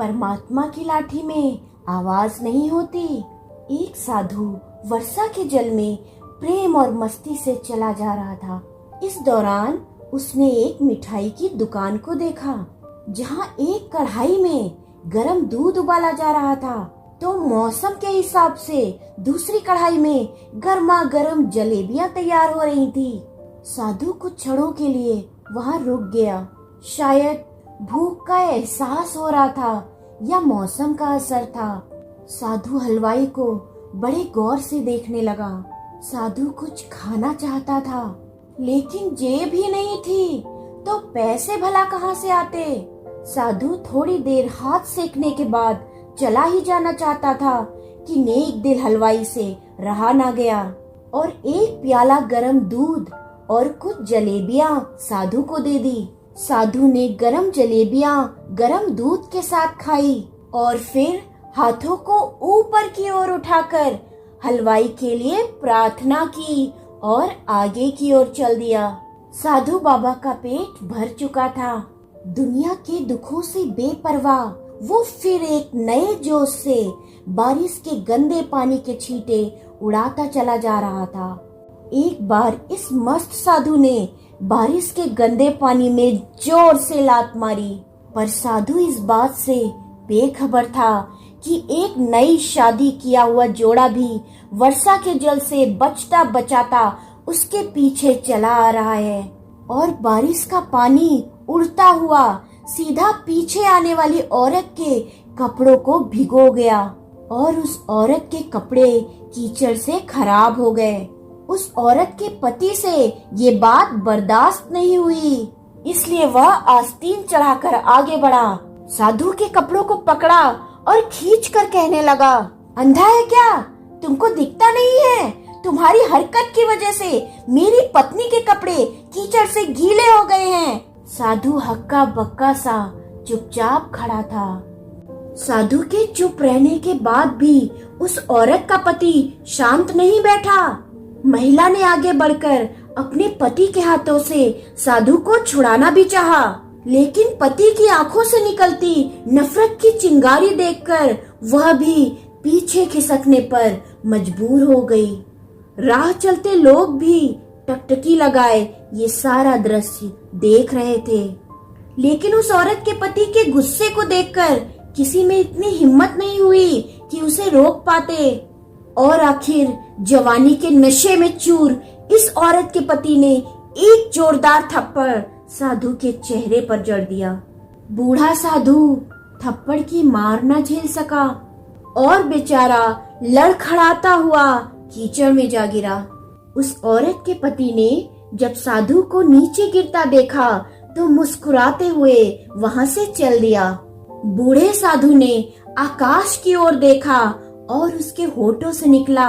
परमात्मा की लाठी में आवाज नहीं होती। एक साधु वर्षा के जल में प्रेम और मस्ती से चला जा रहा था। इस दौरान उसने एक मिठाई की दुकान को देखा, जहां एक कढ़ाई में गरम दूध उबाला जा रहा था, तो मौसम के हिसाब से दूसरी कढ़ाई में गर्मा गर्म जलेबियां तैयार हो रही थी। साधु कुछ क्षणों के लिए वहां रुक गया। शायद भूख का एहसास हो रहा था या मौसम का असर था। साधु हलवाई को बड़े गौर से देखने लगा। साधु कुछ खाना चाहता था, लेकिन जेब ही नहीं थी, तो पैसे भला कहाँ से आते। साधु थोड़ी देर हाथ सेकने के बाद चला ही जाना चाहता था कि नेक दिल हलवाई से रहा ना गया और एक प्याला गरम दूध और कुछ जलेबियां साधु को दे दी। साधु ने गरम जलेबियां गरम दूध के साथ खाई और फिर हाथों को ऊपर की ओर उठाकर हलवाई के लिए प्रार्थना की और आगे की ओर चल दिया। साधु बाबा का पेट भर चुका था। दुनिया के दुखों से बेपरवाह वो फिर एक नए जोश से बारिश के गंदे पानी के छींटे उड़ाता चला जा रहा था। एक बार इस मस्त साधु ने बारिश के गंदे पानी में जोर से लात मारी, पर साधु इस बात से बेखबर था कि एक नई शादी किया हुआ जोड़ा भी वर्षा के जल से बचता बचाता उसके पीछे चला आ रहा है और बारिश का पानी उड़ता हुआ सीधा पीछे आने वाली औरत के कपड़ों को भिगो गया और उस औरत के कपड़े कीचड़ से खराब हो गए। उस औरत के पति से ये बात बर्दाश्त नहीं हुई, इसलिए वह आस्तीन चढ़ाकर आगे बढ़ा, साधु के कपड़ों को पकड़ा और खींच कर कहने लगा, अंधा है क्या? तुमको दिखता नहीं है? तुम्हारी हरकत की वजह से मेरी पत्नी के कपड़े कीचड़ से गीले हो गए हैं। साधु हक्का बक्का सा चुपचाप खड़ा था। साधु के चुप रहने के बाद भी उस औरत का पति शांत नहीं बैठा। महिला ने आगे बढ़कर अपने पति के हाथों से साधु को छुड़ाना भी चाहा, लेकिन पति की आंखों से निकलती नफरत की चिंगारी देखकर वह भी पीछे खिसकने पर मजबूर हो गई। राह चलते लोग भी टकटकी लगाए ये सारा दृश्य देख रहे थे, लेकिन उस औरत के पति के गुस्से को देखकर किसी में इतनी हिम्मत नहीं हुई कि उसे रोक पाते। और आखिर जवानी के नशे में चूर इस औरत के पति ने एक जोरदार थप्पड़ साधु के चेहरे पर जड़ दिया। बूढ़ा साधु थप्पड़ की मार न झेल सका और बेचारा लड़खड़ाता हुआ कीचड़ में जा गिरा। उस औरत के पति ने जब साधु को नीचे गिरता देखा तो मुस्कुराते हुए वहां से चल दिया। बूढ़े साधु ने आकाश की ओर देखा और उसके होठों से निकला,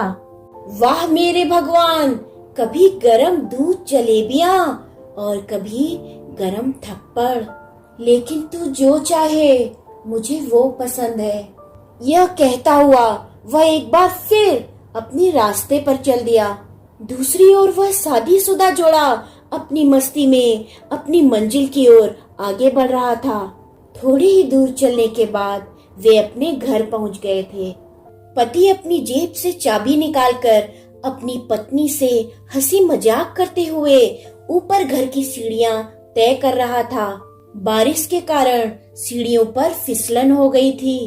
वाह मेरे भगवान, कभी गरम दूध जलेबियां और कभी गरम थप्पड़, लेकिन तू जो चाहे मुझे वो पसंद है। यह कहता हुआ वह एक बार फिर अपनी रास्ते पर चल दिया। दूसरी ओर वह शादीशुदा जोड़ा अपनी मस्ती में अपनी मंजिल की ओर आगे बढ़ रहा था। थोड़ी ही दूर चलने के बाद वे अपने घर पहुंच गए थे। पति अपनी जेब से चाबी निकालकर अपनी पत्नी से हंसी मजाक करते हुए ऊपर घर की सीढ़ियां तय कर रहा था। बारिश के कारण सीढ़ियों पर फिसलन हो गई थी।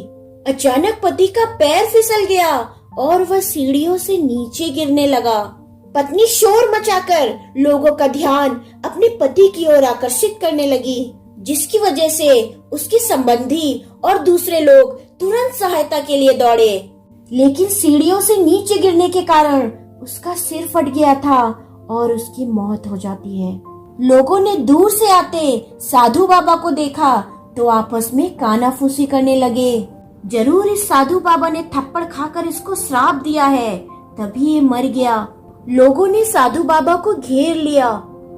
अचानक पति का पैर फिसल गया और वह सीढ़ियों से नीचे गिरने लगा। पत्नी शोर मचाकर लोगों का ध्यान अपने पति की ओर आकर्षित करने लगी, जिसकी वजह से उसके संबंधी और दूसरे लोग तुरंत सहायता के लिए दौड़े। लेकिन सीढ़ियों से नीचे गिरने के कारण उसका सिर फट गया था और उसकी मौत हो जाती है। लोगों ने दूर से आते साधु बाबा को देखा तो आपस में कानाफूसी करने लगे। जरूर इस साधु बाबा ने थप्पड़ खाकर इसको श्राप दिया है, तभी ये मर गया। लोगों ने साधु बाबा को घेर लिया।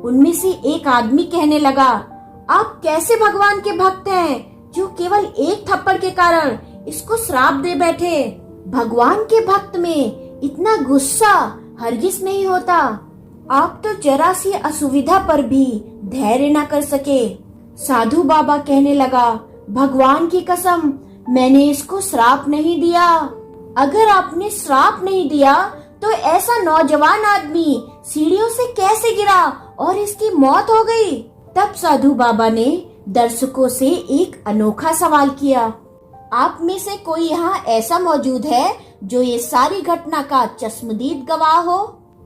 उनमें से एक आदमी कहने लगा, आप कैसे भगवान के भक्त हैं जो केवल एक थप्पड़ के कारण इसको श्राप दे बैठे। भगवान के भक्त में इतना गुस्सा हरगिज नहीं होता। आप तो जरा सी असुविधा पर भी धैर्य न कर सके। साधु बाबा कहने लगा, भगवान की कसम, मैंने इसको श्राप नहीं दिया। अगर आपने श्राप नहीं दिया तो ऐसा नौजवान आदमी सीढ़ियों से कैसे गिरा और इसकी मौत हो गई? तब साधु बाबा ने दर्शकों से एक अनोखा सवाल किया। आप में से कोई यहाँ ऐसा मौजूद है जो ये सारी घटना का चश्मदीद गवाह हो?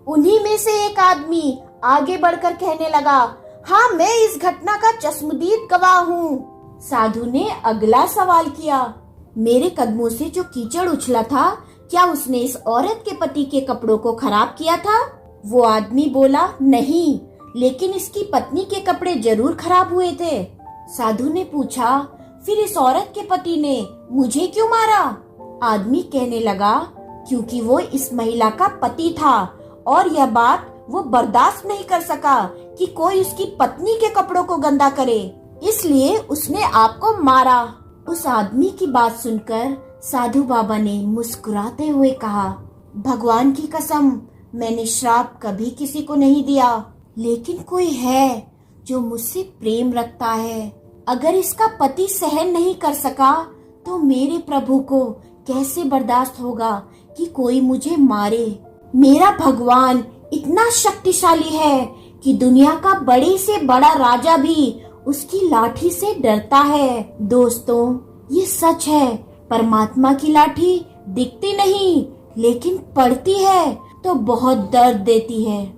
उन्हीं में से एक आदमी आगे बढ़कर कहने लगा, हाँ, मैं इस घटना का चश्मदीद गवाह हूँ। साधु ने अगला सवाल किया, मेरे कदमों से जो कीचड़ उछला था, क्या उसने इस औरत के पति के कपड़ों को खराब किया था? वो आदमी बोला, नहीं, लेकिन इसकी पत्नी के कपड़े जरूर खराब हुए थे। साधु ने पूछा, फिर इस औरत के पति ने मुझे क्यों मारा? आदमी कहने लगा, क्योंकि वो इस महिला का पति था और यह बात वो बर्दाश्त नहीं कर सका कि कोई उसकी पत्नी के कपड़ों को गंदा करे, इसलिए उसने आपको मारा। उस आदमी की बात सुनकर साधु बाबा ने मुस्कुराते हुए कहा, भगवान की कसम, मैंने श्राप कभी किसी को नहीं दिया, लेकिन कोई है जो मुझसे प्रेम रखता है। अगर इसका पति सहन नहीं कर सका तो मेरे प्रभु को कैसे बर्दाश्त होगा कि कोई मुझे मारे। मेरा भगवान इतना शक्तिशाली है कि दुनिया का बड़े से बड़ा राजा भी उसकी लाठी से डरता है। दोस्तों, ये सच है, परमात्मा की लाठी दिखती नहीं लेकिन पड़ती है तो बहुत दर्द देती है।